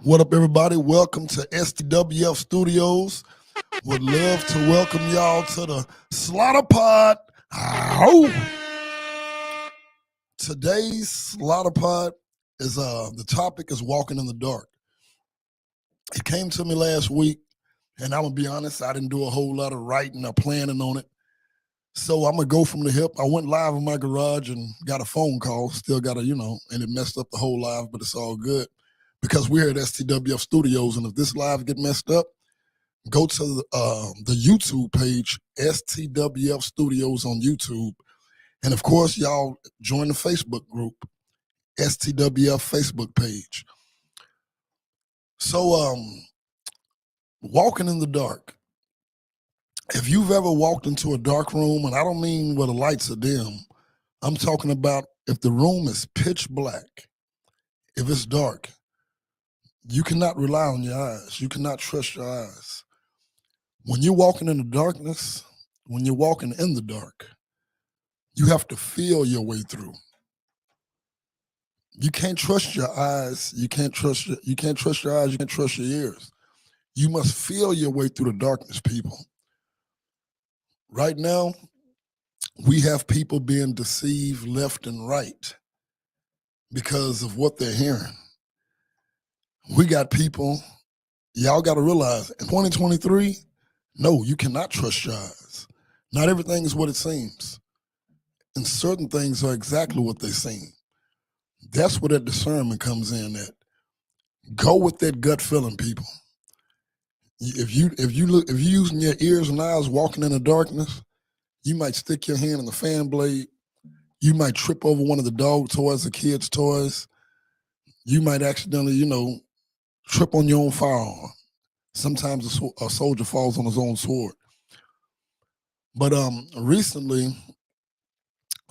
What up, everybody? Welcome to STWF Studios. Would love to welcome y'all to the Slaughta POD. Ow! Today's Slaughta POD is the topic is walking in the dark. It came to me last week, and I'm gonna be honest, I didn't do a whole lot of writing or planning on it. So I'm gonna go from the hip. I went live in my garage and got a phone call. Still got and it messed up the whole live, but it's all good because we're at STWF Studios, and if this live get messed up, go to the YouTube page, STWF Studios on YouTube. And of course, y'all join the Facebook group, STWF Facebook page. So, walking in the dark. If you've ever walked into a dark room, and I don't mean where the lights are dim, I'm talking about if the room is pitch black, if it's dark, you cannot rely on your eyes. You cannot trust your eyes. When you're walking in the darkness, when you're walking in the dark, you have to feel your way through. You can't trust your eyes. You can't trust your eyes. You can't trust your ears. You must feel your way through the darkness, people. Right now, we have people being deceived left and right because of what they're hearing. We got people, y'all got to realize in 2023, no, you cannot trust your eyes. Not everything is what it seems. And certain things are exactly what they seem. That's where that discernment comes in at. Go with that gut feeling, people. If you're using your ears and eyes walking in the darkness, you might stick your hand in the fan blade. You might trip over one of the dog toys, the kids' toys. You might accidentally, trip on your own firearm. Sometimes a soldier falls on his own sword. But recently,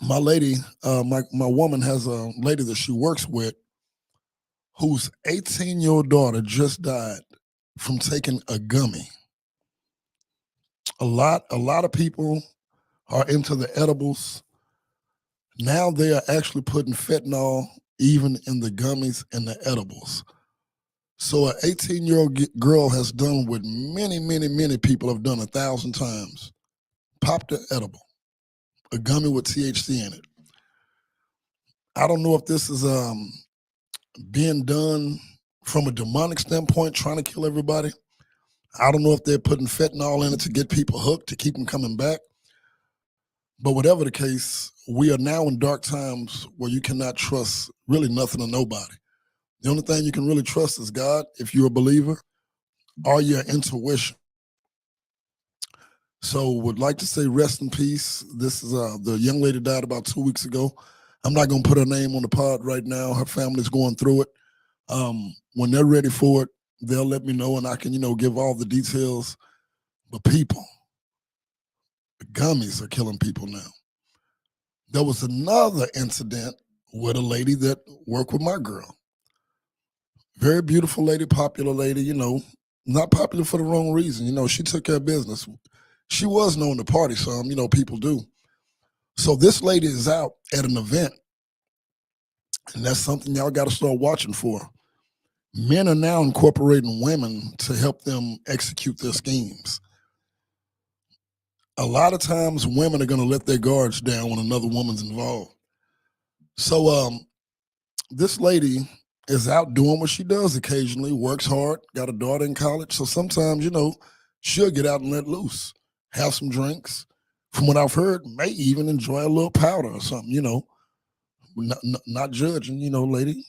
my lady, my woman has a lady that she works with whose 18-year-old daughter just died from taking a gummy. A lot of people are into the edibles. Now they are actually putting fentanyl even in the gummies and the edibles. So an 18-year-old girl has done what many people have done 1,000 times. Popped an edible, a gummy with THC in it. I don't know if this is being done from a demonic standpoint, trying to kill everybody. I don't know if they're putting fentanyl in it to get people hooked, to keep them coming back. But whatever the case, we are now in dark times where you cannot trust really nothing or nobody. The only thing you can really trust is God, if you're a believer, or your intuition. So would like to say rest in peace. This is the young lady died about 2 weeks ago. I'm not going to put her name on the pod right now. Her family's going through it. When they're ready for it, they'll let me know and I can, give all the details. But people, the gummies are killing people now. There was another incident with a lady that worked with my girl. Very beautiful lady, popular lady, not popular for the wrong reason. She took care of business. She was known to party some, people do. So this lady is out at an event, and that's something y'all got to start watching for. Men are now incorporating women to help them execute their schemes. A lot of times women are going to let their guards down when another woman's involved. So this lady is out doing what she does occasionally, works hard, got a daughter in college. So sometimes, she'll get out and let loose, have some drinks. From what I've heard, may even enjoy a little powder or something, not judging, lady.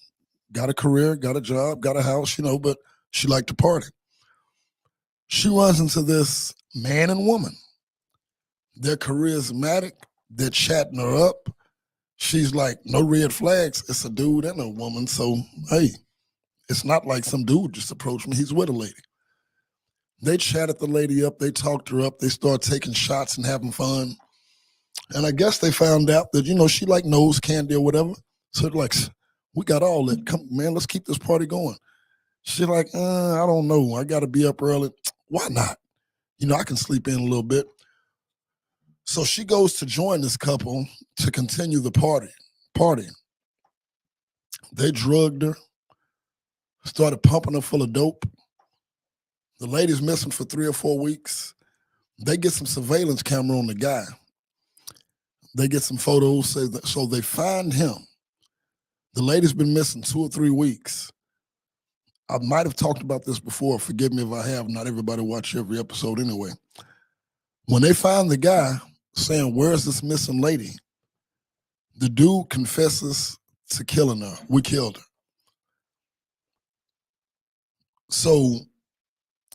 Got a career, got a job, got a house, but she liked to party. She runs into this man and woman. They're charismatic. They're chatting her up. She's like, no red flags. It's a dude and a woman. So, hey, it's not like some dude just approached me. He's with a lady. They chatted the lady up. They talked her up. They started taking shots and having fun. And I guess they found out that, she like nose candy or whatever. So they're like, we got all that. Come, man, let's keep this party going. She's like, I don't know. I got to be up early. Why not? I can sleep in a little bit. So she goes to join this couple to continue the party. They drugged her. started pumping her full of dope. The lady's missing for 3 or 4 weeks. They get some surveillance camera on the guy. They get some photos, so they find him. The lady's been missing 2 or 3 weeks. I might have talked about this before. Forgive me if I have. Not everybody watch every episode anyway. When they find the guy saying, "Where's this missing lady?" the dude confesses to killing her. We killed her. So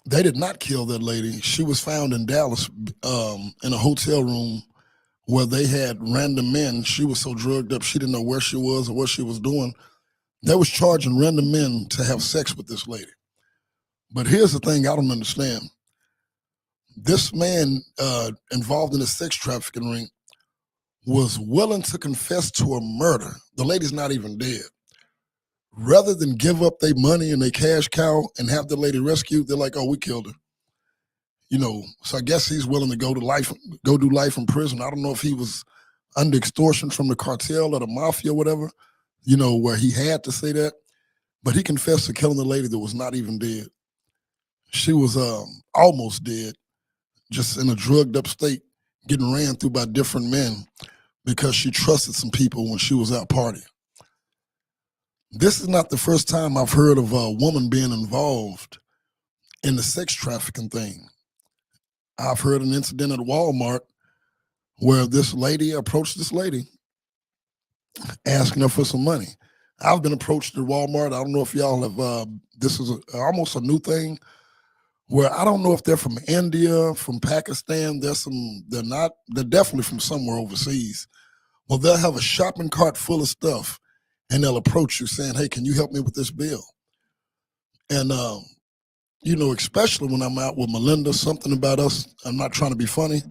they did not kill that lady. She was found in Dallas in a hotel room where they had random men. She was so drugged up, she didn't know where she was or what she was doing. They was charging random men to have sex with this lady. But here's the thing I don't understand. This man involved in a sex trafficking ring was willing to confess to a murder. The lady's not even dead. Rather than give up their money and their cash cow and have the lady rescued, they're like, "Oh, we killed her." So I guess he's willing to go do life in prison. I don't know if he was under extortion from the cartel or the mafia or whatever, where he had to say that. But he confessed to killing the lady that was not even dead. She was almost dead, just in a drugged up state, getting ran through by different men because she trusted some people when she was out partying. This is not the first time I've heard of a woman being involved in the sex trafficking thing. I've heard an incident at Walmart where this lady approached this lady asking her for some money. I've been approached at Walmart. I don't know if y'all have, this is almost a new thing where I don't know if they're from India, from Pakistan. They're definitely from somewhere overseas. Well, they'll have a shopping cart full of stuff and they'll approach you saying, "Hey, can you help me with this bill?" And, especially when I'm out with Melinda, something about us, I'm not trying to be funny,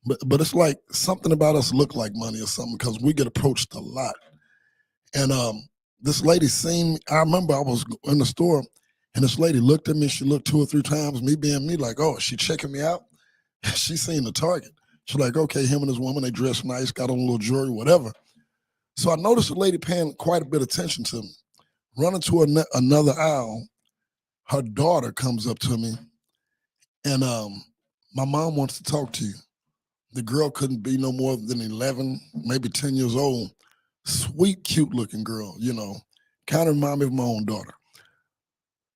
but it's like something about us look like money or something because we get approached a lot. And this lady I remember I was in the store and this lady looked at me. She looked 2 or 3 times, me being me, like, "Oh, she checking me out?" She seen the target. She's like, "Okay, him and his woman, they dress nice, got on a little jewelry, whatever." So I noticed the lady paying quite a bit of attention to me. Running to another aisle, her daughter comes up to me and "My mom wants to talk to you." The girl couldn't be no more than 11, maybe 10 years old. Sweet, cute looking girl, kind of remind me of my own daughter.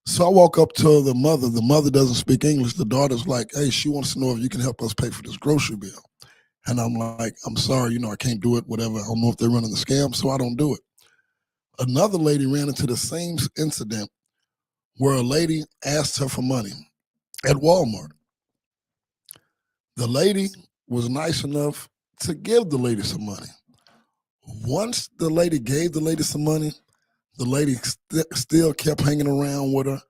So I walk up to the mother. The mother doesn't speak English. The daughter's like, "Hey, she wants to know if you can help us pay for this grocery bill." And I'm like, "I'm sorry, I can't do it, whatever. I don't know if they're running the scam, so I don't do it." Another lady ran into the same incident where a lady asked her for money at Walmart. The lady was nice enough to give the lady some money. Once the lady gave the lady some money, the lady still kept hanging around with her,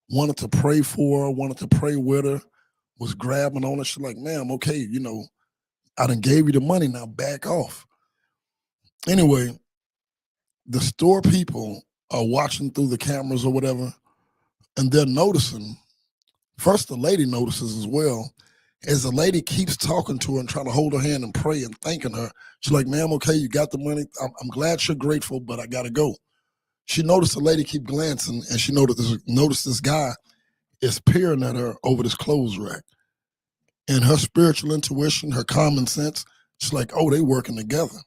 wanted to pray for her, wanted to pray with her, was grabbing on her. She's like, "Ma'am, okay, I done gave you the money, now back off." Anyway, the store people are watching through the cameras or whatever, and they're noticing. First, the lady notices as well. As the lady keeps talking to her and trying to hold her hand and pray and thanking her, she's like, "Ma'am, okay, you got the money. I'm glad you're grateful, but I got to go." She noticed the lady keep glancing, and she noticed this guy is peering at her over this clothes rack. And her spiritual intuition, her common sense, she's like, "Oh, they working together."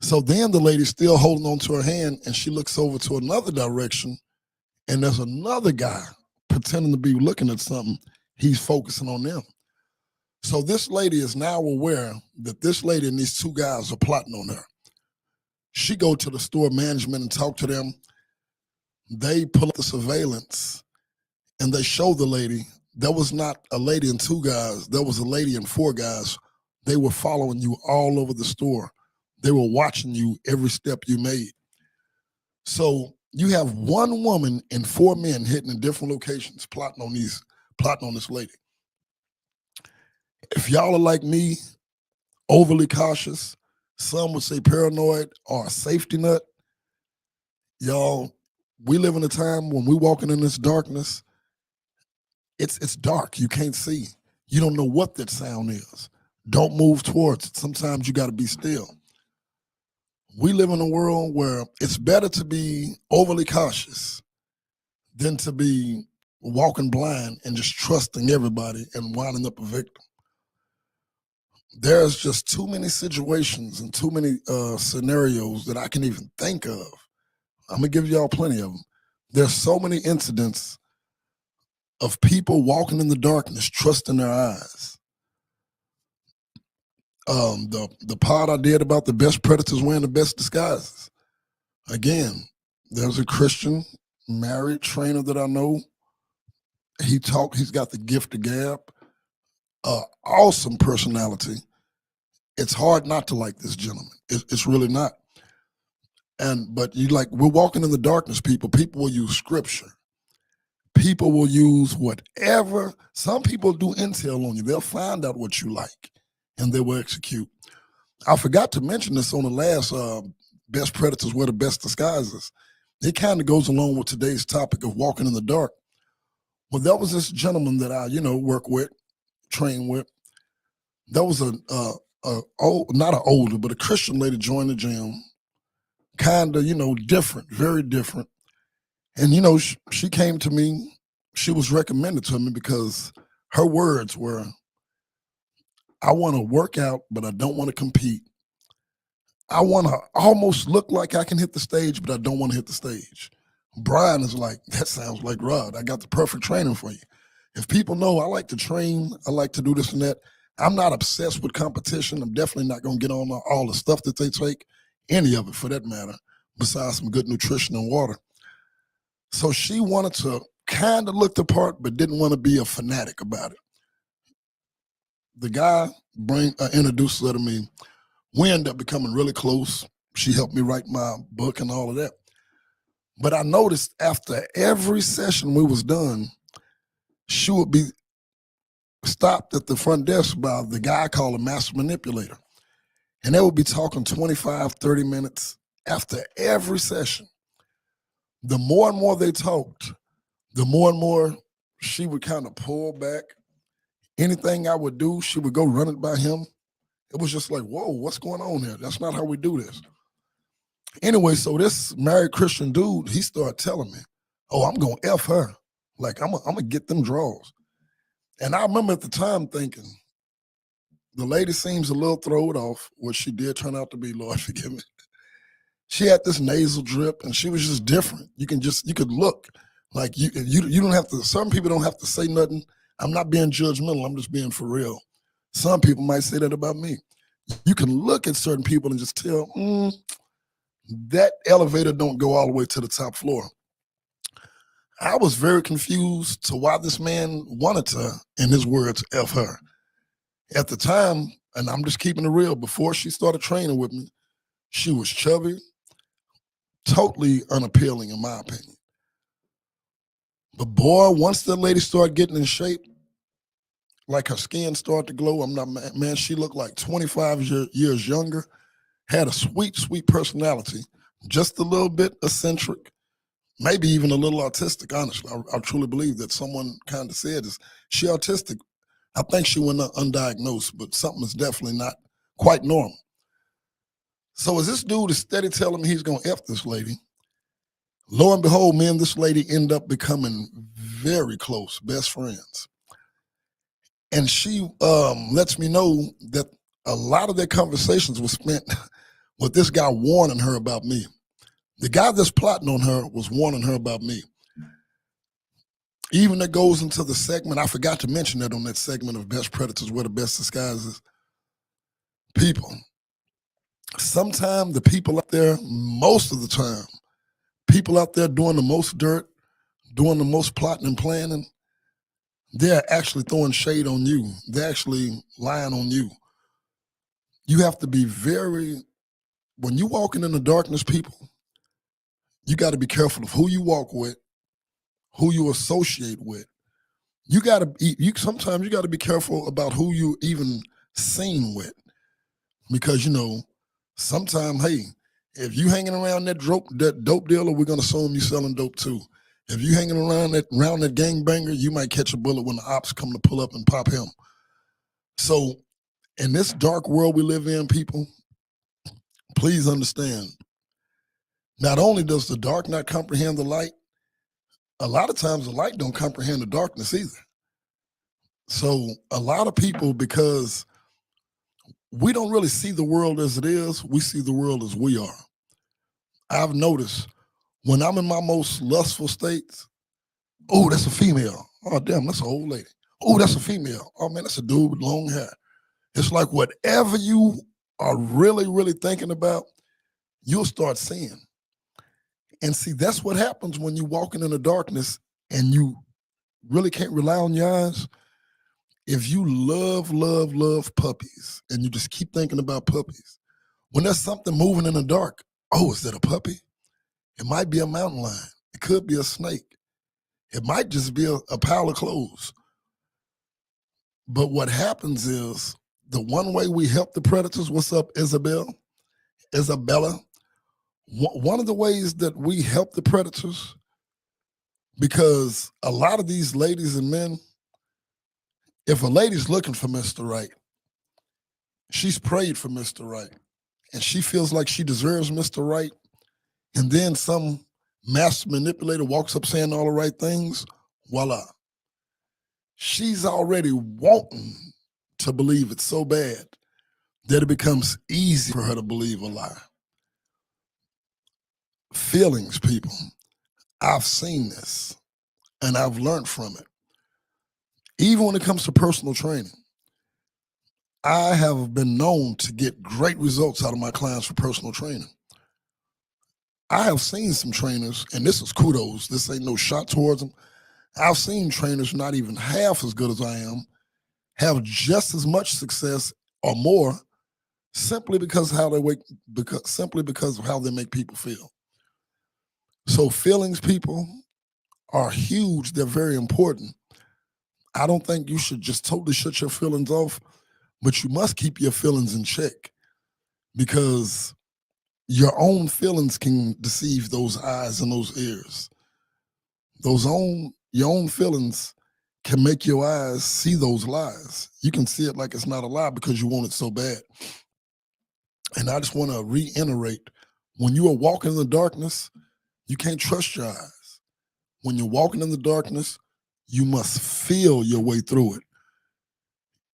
So then the lady's still holding on to her hand, and she looks over to another direction, and there's another guy pretending to be looking at something. He's focusing on them. So this lady is now aware that this lady and these 2 guys are plotting on her. She go to the store management and talk to them. They pull up the surveillance and they show the lady there was not a lady and 2 guys. There was a lady and 4 guys. They were following you all over the store. They were watching you every step you made. So you have 1 woman and 4 men hitting in different locations, plotting on this lady. If y'all are like me, overly cautious, some would say paranoid or a safety nut, y'all, we live in a time when we're walking in this darkness. It's dark. You can't see. You don't know what that sound is. Don't move towards it. Sometimes you got to be still. We live in a world where it's better to be overly cautious than to be walking blind and just trusting everybody and winding up a victim. There's just too many situations and too many scenarios that I can even think of. I'm gonna give y'all plenty of them. There's so many incidents of people walking in the darkness, trusting their eyes. The pod I did about the best predators wearing the best disguises. Again, there's a Christian married trainer that I know. He's got the gift of gab, awesome personality. It's hard not to like this gentleman. It's really not. But we're walking in the darkness, people. People will use scripture. People will use whatever. Some people do intel on you. They'll find out what you like, and they will execute. I forgot to mention this on the last Best Predators Wear the Best Disguises. It kind of goes along with today's topic of walking in the dark. Well, there was this gentleman that I, work with, train with. There was not an older, but a Christian lady joined the gym. Kind of, different, very different. And, she came to me. She was recommended to me because her words were, I want to work out, but I don't want to compete. I want to almost look like I can hit the stage, but I don't want to hit the stage. Brian is like, that sounds like Rod. I got the perfect training for you. If people know I like to train, I like to do this and that, I'm not obsessed with competition. I'm definitely not going to get on all the stuff that they take, any of it for that matter, besides some good nutrition and water. So she wanted to kind of look the part, but didn't want to be a fanatic about it. The guy introduced her to me. We ended up becoming really close. She helped me write my book and all of that. But I noticed after every session we was done, she would be stopped at the front desk by the guy called a master manipulator. And they would be talking 25, 30 minutes after every session. The more and more they talked, the more and more she would kind of pull back. Anything I would do, she would go run it by him. It was just like, whoa, what's going on here? That's not how we do this. Anyway, so this married Christian dude, he started telling me, oh, I'm going to F her. Like, I'm going to get them draws. And I remember at the time thinking, the lady seems a little thrown off, what she did turn out to be, Lord forgive me. She had this nasal drip, and she was just different. You could look. Like, you don't have to, some people don't have to say nothing. I'm not being judgmental. I'm just being for real. Some people might say that about me. You can look at certain people and just tell, that elevator don't go all the way to the top floor. I was very confused to why this man wanted to, in his words, F her. At the time, and I'm just keeping it real, before she started training with me, she was chubby, totally unappealing in my opinion. But boy, once that lady started getting in shape, like her skin started to glow, man, she looked like 25 years younger, had a sweet, sweet personality, just a little bit eccentric, maybe even a little autistic, honestly. I truly believe that someone kind of said, is she autistic? I think she went undiagnosed, but something is definitely not quite normal. So as this dude is steady telling me he's going to F this lady, lo and behold, me and this lady end up becoming very close, best friends. And she lets me know that a lot of their conversations were spent with this guy warning her about me. The guy that's plotting on her was warning her about me. Even that goes into the segment, I forgot to mention that on that segment of Best Predators Wear the Best Disguises. People. Sometimes the people out there, most of the time, people out there doing the most dirt, doing the most plotting and planning, they're actually throwing shade on you. They're actually lying on you. You have to be when you're walking in the darkness, people, you got to be careful of who you walk with, who you associate with. Sometimes you got to be careful about who you even seen with. Because, sometimes, hey, if you hanging around that dope dealer, we're going to assume you selling dope too. If you hanging around that gangbanger, you might catch a bullet when the ops come to pull up and pop him. So in this dark world we live in, people, please understand, not only does the dark not comprehend the light, a lot of times the light don't comprehend the darkness either. So a lot of people, because we don't really see the world as it is, we see the world as we are. I've noticed when I'm in my most lustful states, oh, that's a female. Oh, damn, that's an old lady. Oh, that's a female. Oh, man, that's a dude with long hair. It's like whatever you are really, really thinking about, you'll start seeing. And see, that's what happens when you're walking in the darkness and you really can't rely on your eyes. If you love, love, love puppies and you just keep thinking about puppies, when there's something moving in the dark, oh, is that a puppy? It might be a mountain lion. It could be a snake. It might just be a pile of clothes. But what happens is the one way we help the predators, what's up, Isabella? One of the ways that we help the predators, because a lot of these ladies and men, if a lady's looking for Mr. Right, she's prayed for Mr. Right, and she feels like she deserves Mr. Right, and then some master manipulator walks up saying all the right things, voila. She's already wanting to believe it so bad that it becomes easy for her to believe a lie. Feelings, people. I've seen this, and I've learned from it. Even when it comes to personal training, I have been known to get great results out of my clients for personal training. I have seen some trainers, and this is kudos, this ain't no shot towards them. I've seen trainers not even half as good as I am have just as much success or more simply because of how they because of how they make people feel. So feelings, people, are huge. They're very important. I don't think you should just totally shut your feelings off, but you must keep your feelings in check, because your own feelings can deceive those eyes and those ears. Your own feelings can make your eyes see those lies. You can see it like it's not a lie because you want it so bad. And I just want to reiterate, when you are walking in the darkness, you can't trust your eyes. When you're walking in the darkness, you must feel your way through it.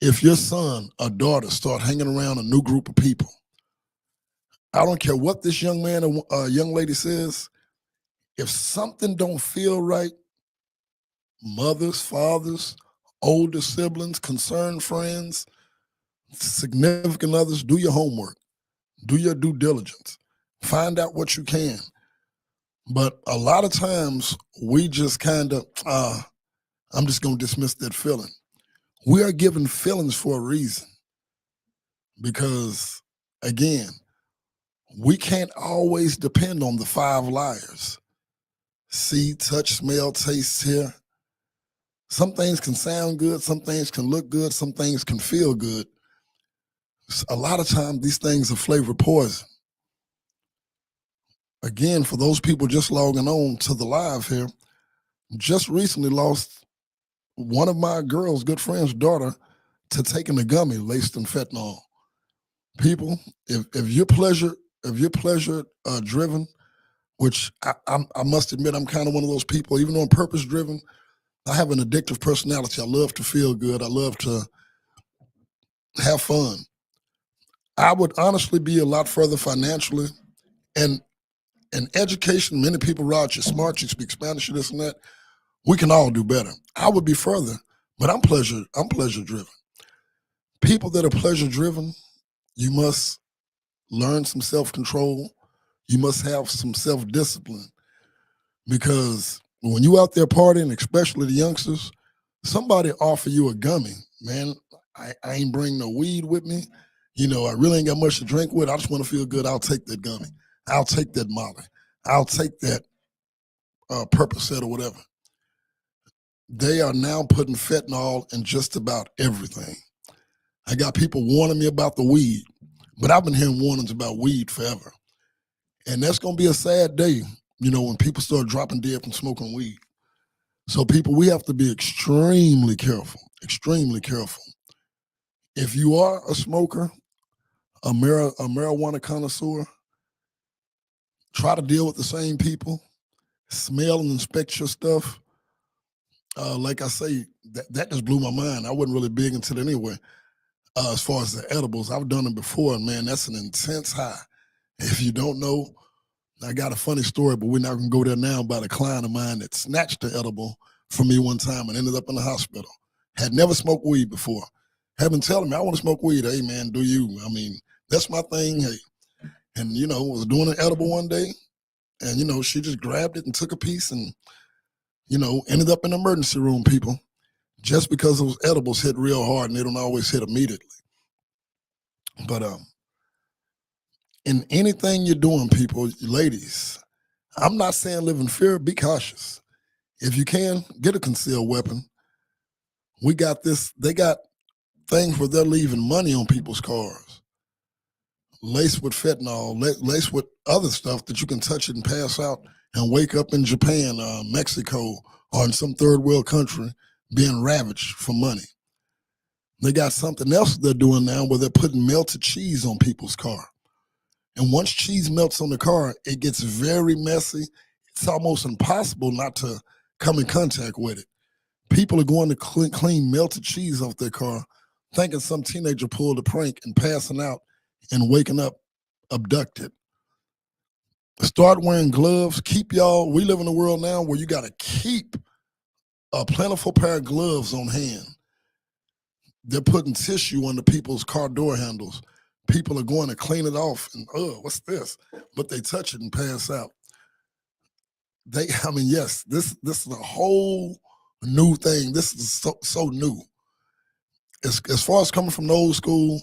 If your son or daughter start hanging around a new group of people, I don't care what this young man or young lady says, if something don't feel right, mothers, fathers, older siblings, concerned friends, significant others, do your homework. Do your due diligence. Find out what you can. But a lot of times we just kind of, I'm just going to dismiss that feeling. We are given feelings for a reason, because, again, we can't always depend on the 5 liars. See, touch, smell, taste, hear. Some things can sound good, some things can look good, some things can feel good. A lot of times these things are flavor poison. Again, for those people just logging on to the live here, just recently lost one of my girl's good friend's daughter to taking a gummy laced in fentanyl. People, if you're pleasure driven, which I must admit I'm kind of one of those people, even though I'm purpose driven, I have an addictive personality. I love to feel good. I love to have fun. I would honestly be a lot further financially, and in education, many people, Rod, you're smart, you speak Spanish, you this and that. We can all do better. I would be further, but I'm pleasure driven. People that are pleasure driven, you must learn some self-control. You must have some self-discipline, because when you out there partying, especially the youngsters, somebody offer you a gummy, man, I ain't bring no weed with me. You know, I really ain't got much to drink with. I just want to feel good. I'll take that gummy. I'll take that Molly. I'll take that Percocet or whatever. They are now putting fentanyl in just about everything. I got people warning me about the weed, but I've been hearing warnings about weed forever. And that's going to be a sad day, you know, when people start dropping dead from smoking weed. So people, we have to be extremely careful, extremely careful. If you are a smoker, a marijuana connoisseur, try to deal with the same people. smell and inspect your stuff. Like I say, that just blew my mind. I wasn't really big into it anyway. As far as the edibles, I've done it before, and man, that's an intense high. If you don't know, I got a funny story, but we're not going to go there now, about a client of mine that snatched the edible from me one time and ended up in the hospital. Had never smoked weed before. Had been telling me, I want to smoke weed. Hey, man, do you? I mean, that's my thing. Hey. And, was doing an edible one day, and, she just grabbed it and took a piece and, ended up in the emergency room, people, just because those edibles hit real hard and they don't always hit immediately. But in anything you're doing, people, ladies, I'm not saying live in fear, be cautious. If you can, get a concealed weapon. We got this, they got things where they're leaving money on people's cars, laced with fentanyl, laced with other stuff that you can touch it and pass out and wake up in Japan, Mexico, or in some third world country being ravaged for money. They got something else they're doing now where they're putting melted cheese on people's car. And once cheese melts on the car, it gets very messy. It's almost impossible not to come in contact with it. People are going to clean melted cheese off their car, thinking some teenager pulled a prank and passing out and waking up abducted. Start wearing gloves. We live in a world now where you got to keep a plentiful pair of gloves on hand. They're putting tissue under people's car door handles. People are going to clean it off and, what's this? But they touch it and pass out. Yes, this is a whole new thing. This is so new. As far as coming from the old school,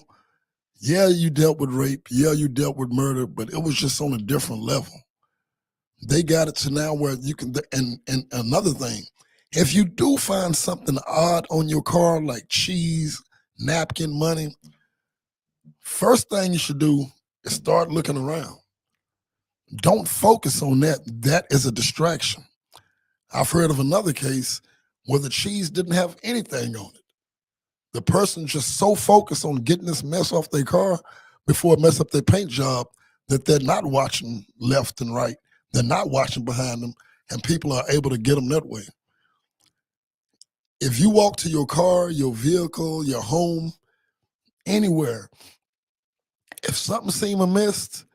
yeah, you dealt with rape, yeah, you dealt with murder, but it was just on a different level. They got it to now where you can, and another thing, if you do find something odd on your car, like cheese, napkin, money, first thing you should do is start looking around. Don't focus on that. That is a distraction. I've heard of another case where the cheese didn't have anything on it. The person just so focused on getting this mess off their car before it mess up their paint job that they're not watching left and right. They're not watching behind them, and people are able to get them that way. If you walk to your car, your vehicle, your home, anywhere, if something seems amiss,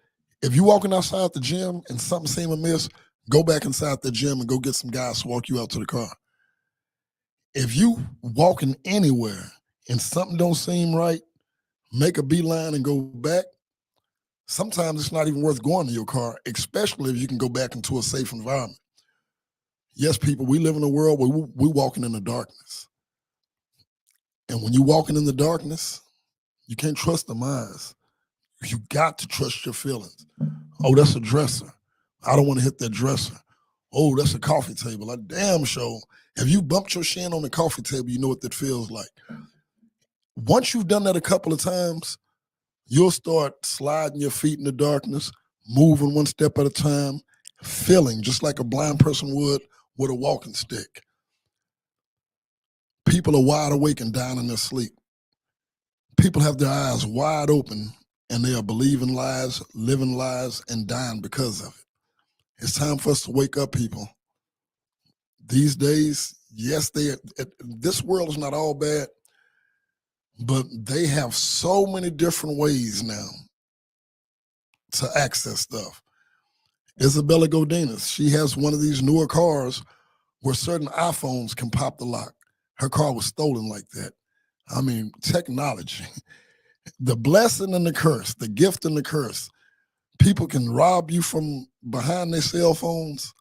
if you're walking outside the gym and something seems amiss, go back inside the gym and go get some guys to walk you out to the car. If you walking anywhere and something don't seem right, make a beeline and go back. Sometimes it's not even worth going to your car, especially if you can go back into a safe environment. Yes, people, we live in a world where we're walking in the darkness. And when you're walking in the darkness, you can't trust them eyes. You got to trust your feelings. Oh, that's a dresser. I don't want to hit that dresser. Oh, that's a coffee table. I damn sure. If you bumped your shin on the coffee table, you know what that feels like. Once you've done that a couple of times, you'll start sliding your feet in the darkness, moving one step at a time, feeling just like a blind person would with a walking stick. People are wide awake and down in their sleep. People have their eyes wide open and they are believing lies, living lies, and dying because of it. It's time for us to wake up, people. These days, yes, this world is not all bad, but they have so many different ways now to access stuff. Isabella Godinez, she has one of these newer cars where certain iPhones can pop the lock. Her car was stolen like that. I mean, technology, the blessing and the curse, the gift and the curse. People can rob you from behind their cell phones.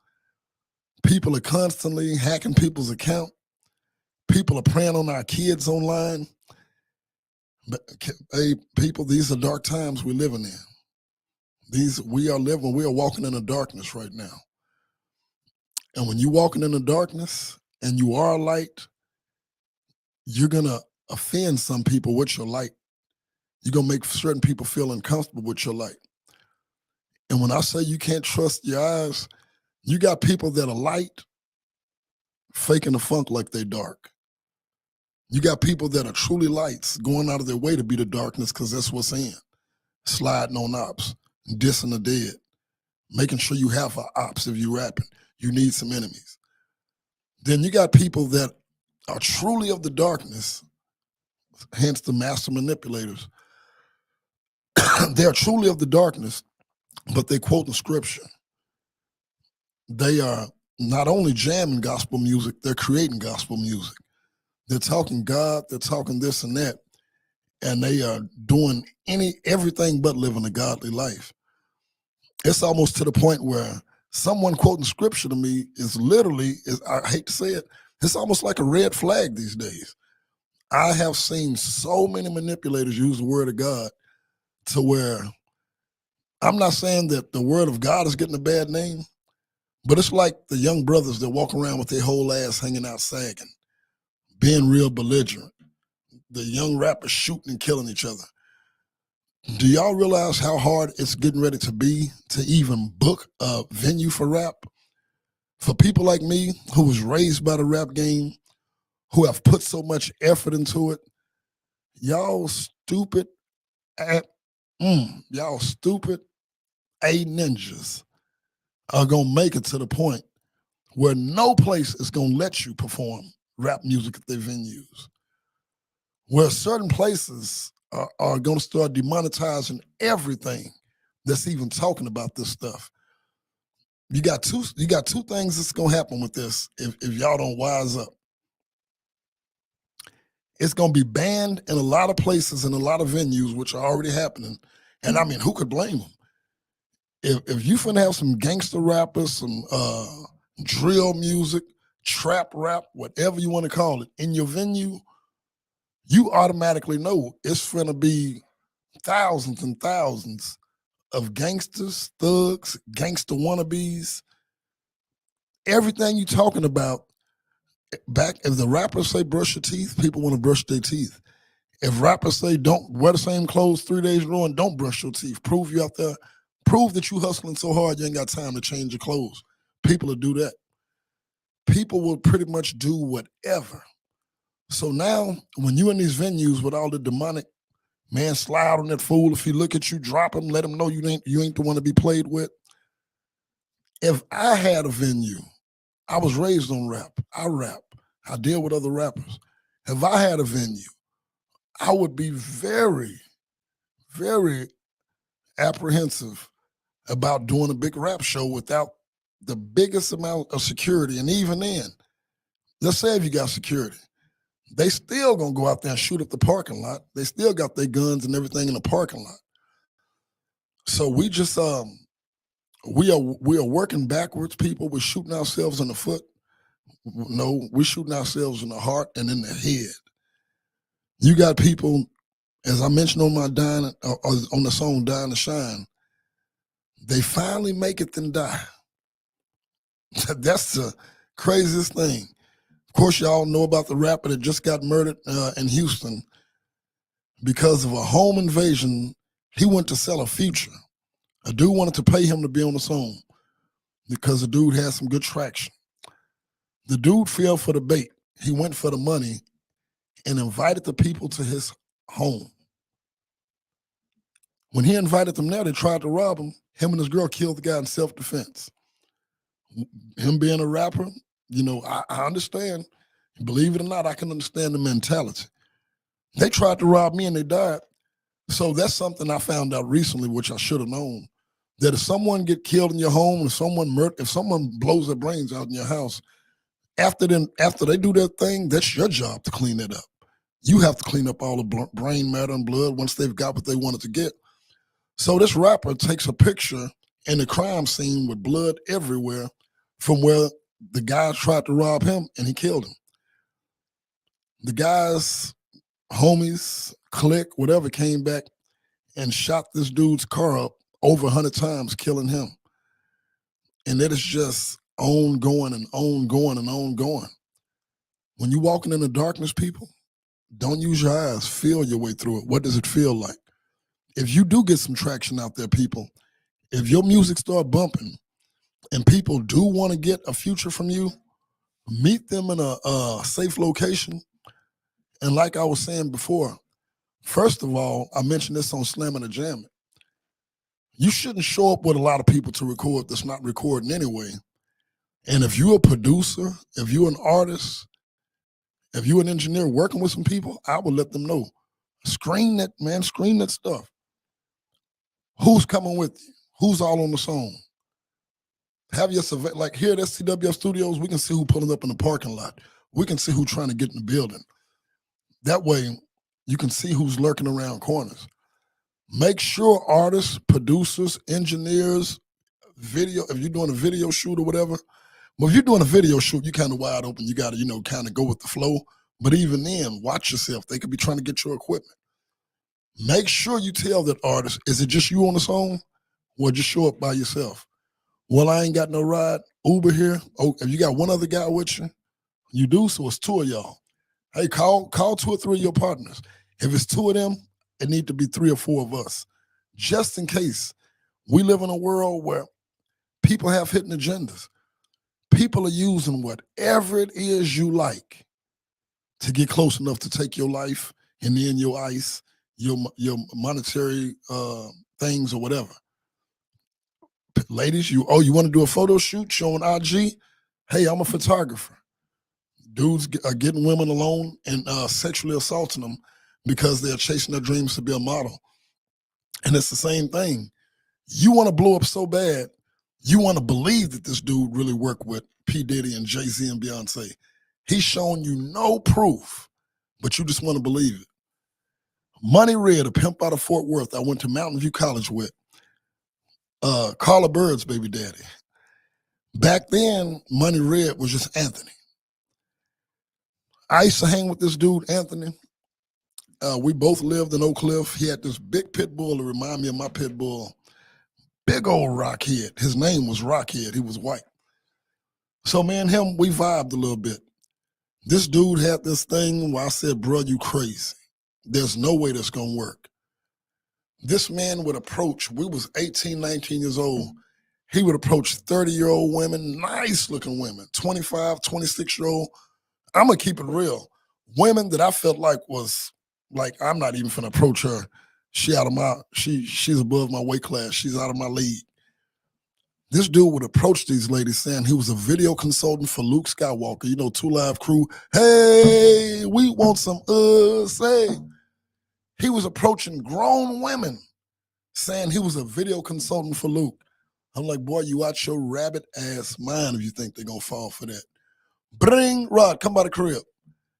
People are constantly hacking people's account. People are preying on our kids online. But hey, people, these are dark times we're living in. We are walking in the darkness right now. And when you're walking in the darkness and you are a light, you're going to offend some people with your light. You're going to make certain people feel uncomfortable with your light. And when I say you can't trust your eyes, you got people that are light faking the funk like they dark. You got people that are truly lights going out of their way to be the darkness because that's what's in. Sliding on ops, dissing the dead, making sure you have ops if you rapping. you need some enemies. Then you got people that are truly of the darkness, hence the master manipulators. They are truly of the darkness, but they quote the scripture. They are not only jamming gospel music, they're creating gospel music. They're talking God, they're talking this and that, and they are doing everything but living a godly life. It's almost to the point where someone quoting scripture to me is literally, I hate to say it, it's almost like a red flag these days. I have seen so many manipulators use the word of God to where I'm not saying that the word of God is getting a bad name, but it's like the young brothers that walk around with their whole ass hanging out sagging, being real belligerent. The young rappers shooting and killing each other. Do y'all realize how hard it's getting ready to be to even book a venue for rap? For people like me, who was raised by the rap game, who have put so much effort into it, y'all stupid A ninjas are gonna make it to the point where no place is gonna let you perform rap music at their venues. Where certain places are gonna start demonetizing everything that's even talking about this stuff. You got two things that's gonna happen with this if y'all don't wise up. It's gonna be banned in a lot of places and a lot of venues, which are already happening. And I mean, who could blame them? If you finna have some gangster rappers, some drill music, trap rap, whatever you want to call it, in your venue, you automatically know it's finna be thousands and thousands of gangsters, thugs, gangster wannabes. Everything you talking about, back if the rappers say brush your teeth, people want to brush their teeth. If rappers say don't wear the same clothes 3 days in a row and don't brush your teeth, prove you out there, prove that you hustling so hard you ain't got time to change your clothes. People will do that. People will pretty much do whatever. So now, when you in these venues with all the demonic, man, slide on that fool. If he look at you, drop him, let him know you ain't the one to be played with. If I had a venue, I was raised on rap. I rap. I deal with other rappers. If I had a venue, I would be very, very apprehensive about doing a big rap show without the biggest amount of security. And even then, let's say if you got security, they still gonna go out there and shoot up the parking lot. They still got their guns and everything in the parking lot. So we just we are working backwards, people. We're shooting ourselves in the foot. No, we're shooting ourselves in the heart and in the head. You got people, as I mentioned on my on the song "Dying to Shine," they finally make it then die. That's the craziest thing. Of course, y'all know about the rapper that just got murdered in Houston because of a home invasion. He went to sell a feature. A dude wanted to pay him to be on the song because the dude had some good traction. The dude fell for the bait. He went for the money and invited the people to his home. When he invited them there, they tried to rob him. Him and his girl killed the guy in self-defense. Him being a rapper, you know, I understand. Believe it or not, I can understand the mentality. They tried to rob me and they died. So that's something I found out recently, which I should have known, that if someone get killed in your home, if someone blows their brains out in your house, after they do their thing, that's your job to clean it up. You have to clean up all the brain matter and blood once they've got what they wanted to get. So this rapper takes a picture in the crime scene with blood everywhere from where the guy tried to rob him and he killed him. The guy's homies, clique, whatever, came back and shot this dude's car up over 100 times, killing him. And it is just ongoing and ongoing and ongoing. When you're walking in the darkness, people, don't use your eyes. Feel your way through it. What does it feel like? If you do get some traction out there, people, if your music start bumping and people do want to get a future from you, meet them in a safe location. And like I was saying before, first of all, I mentioned this on Slammin' and Jammin'. You shouldn't show up with a lot of people to record that's not recording anyway. And if you're a producer, if you're an artist, if you're an engineer working with some people, I would let them know. Screen that, man, screen that stuff. Who's coming with you? Who's all on the song? Have your survey, like here at STWF Studios, we can see who pulling up in the parking lot. We can see who's trying to get in the building. That way, you can see who's lurking around corners. Make sure artists, producers, engineers, video, if you're doing a video shoot or whatever, well, if you're doing a video shoot, you're kind of wide open. You got to, kind of go with the flow. But even then, watch yourself. They could be trying to get your equipment. Make sure you tell that artist, is it just you on the song? Or just show up by yourself? Well, I ain't got no ride. Uber here. Oh, if you got one other guy with you, you do, so it's two of y'all. Hey, call 2 or 3 of your partners. If it's 2 of them, it need to be 3 or 4 of us. Just in case. We live in a world where people have hidden agendas. People are using whatever it is you like to get close enough to take your life and then your ice, your monetary things or whatever. Ladies, you want to do a photo shoot showing IG? Hey, I'm a photographer. Dudes are getting women alone and sexually assaulting them because they're chasing their dreams to be a model. And it's the same thing. You want to blow up so bad, you want to believe that this dude really worked with P. Diddy and Jay-Z and Beyonce. He's showing you no proof, but you just want to believe it. Money Red, a pimp out of Fort Worth, I went to Mountain View College with. Carla Bird's baby daddy. Back then, Money Red was just Anthony. I used to hang with this dude, Anthony. We both lived in Oak Cliff. He had this big pit bull that reminded me of my pit bull. Big old rockhead. His name was Rockhead. He was white. So me and him, we vibed a little bit. This dude had this thing where I said, bro, you crazy. There's no way that's going to work. This man would approach, we was 18, 19 years old. He would approach 30-year-old women, nice-looking women, 25, 26-year-old. I'm going to keep it real. Women that I felt like was, like, I'm not even finna approach her. She's above my weight class. She's out of my league. This dude would approach these ladies saying he was a video consultant for Luke Skywalker, 2 Live Crew. Hey, we want some say. He was approaching grown women saying he was a video consultant for Luke. I'm like, boy, you out your rabbit ass mind if you think they're gonna fall for that. Bring Rod, come by the crib.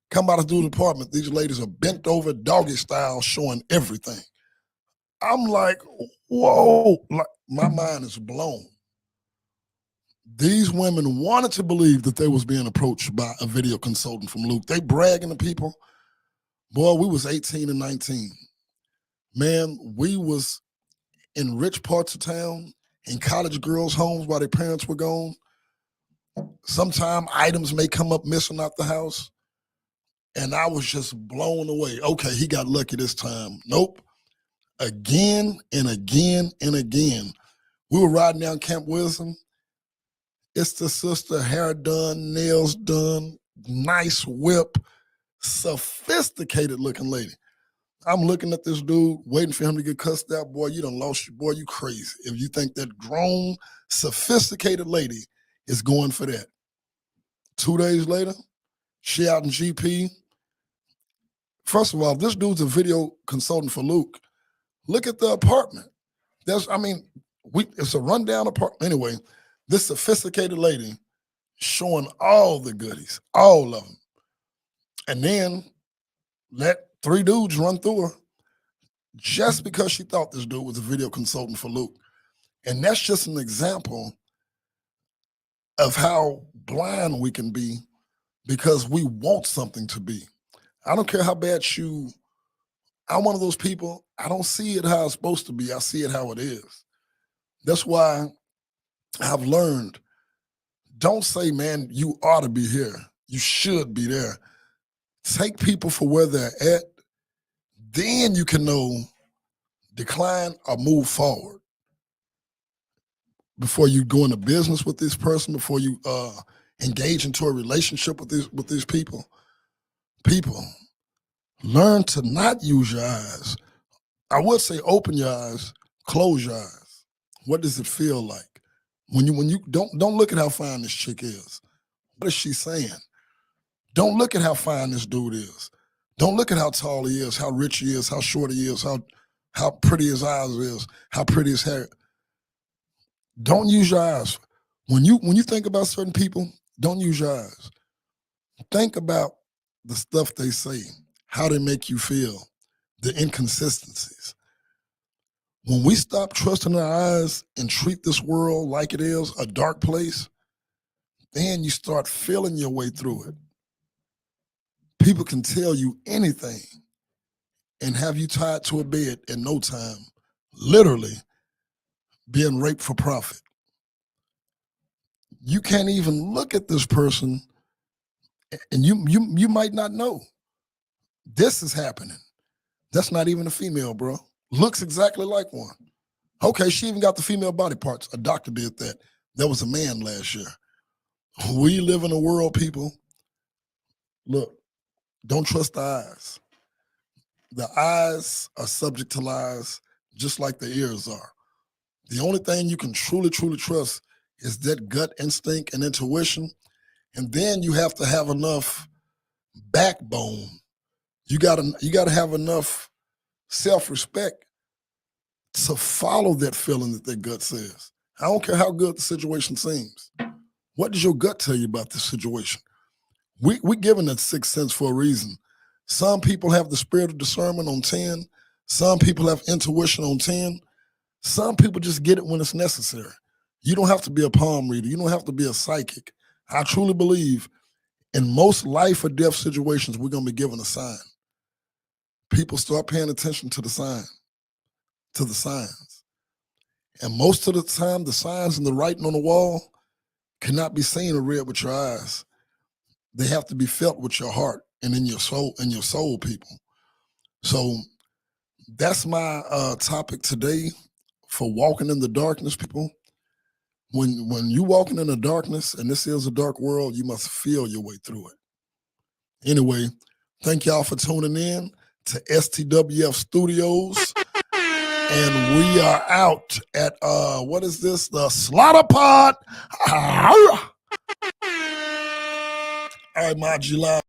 Come by the dude's apartment. These ladies are bent over doggy style, showing everything. I'm like, whoa, like, my mind is blown. These women wanted to believe that they was being approached by a video consultant from Luke. They bragging to people. Boy, we was 18 and 19. Man, we was in rich parts of town, in college girls' homes while their parents were gone. Sometimes items may come up missing out the house. And I was just blown away. Okay, he got lucky this time. Nope. Again and again and again. We were riding down Camp Wisdom. It's the sister, hair done, nails done, nice whip, sophisticated looking lady. I'm looking at this dude, waiting for him to get cussed out. Boy, you done lost your boy, you crazy. If you think that grown, sophisticated lady is going for that. 2 days later, she out in GP. First of all, this dude's a video consultant for Luke. Look at the apartment. It's a rundown apartment. Anyway, this sophisticated lady showing all the goodies, all of them. And then let 3 dudes run through her just because she thought this dude was a video consultant for Luke. And that's just an example of how blind we can be because we want something to be. I don't care how bad I'm one of those people, I don't see it how it's supposed to be. I see it how it is. That's why I've learned, don't say, man, you ought to be here. You should be there. Take people for where they're at. Then you can know decline or move forward. Before you go into business with this person, before you engage into a relationship with these people. People, learn to not use your eyes. I would say open your eyes, close your eyes. What does it feel like? When you don't look at how fine this chick is. What is she saying? Don't look at how fine this dude is. Don't look at how tall he is, how rich he is, how short he is, how pretty his eyes is, how pretty his hair. Don't use your eyes. When you think about certain people, don't use your eyes. Think about the stuff they say, how they make you feel, the inconsistencies. When we stop trusting our eyes and treat this world like it is a dark place, then you start feeling your way through it. People can tell you anything and have you tied to a bed in no time, literally being raped for profit. You can't even look at this person and you might not know this is happening. That's not even a female, bro. Looks exactly like one. Okay, she even got the female body parts. A doctor did that. That was a man last year. We live in a world, people. Look, don't trust the eyes. The eyes are subject to lies, just like the ears are. The only thing you can truly, truly trust is that gut instinct and intuition. And then you have to have enough backbone. You gotta have enough self-respect to follow that feeling that their gut says. I don't care how good the situation seems. What does your gut tell you about this situation? We're given that sixth sense for a reason. Some people have the spirit of discernment on 10. Some people have intuition on 10. Some people just get it when it's necessary. You don't have to be a palm reader. You don't have to be a psychic. I truly believe in most life or death situations, we're going to be given a sign. People start paying attention to the signs. And most of the time, the signs and the writing on the wall cannot be seen or read with your eyes. They have to be felt with your heart and in your soul, people. So that's my topic today for walking in the darkness, people. When you walking in the darkness, and this is a dark world, you must feel your way through it. Anyway, thank y'all for tuning in to STWF Studios. And we are out at, what is this? The Slaughta POD. All right, my July.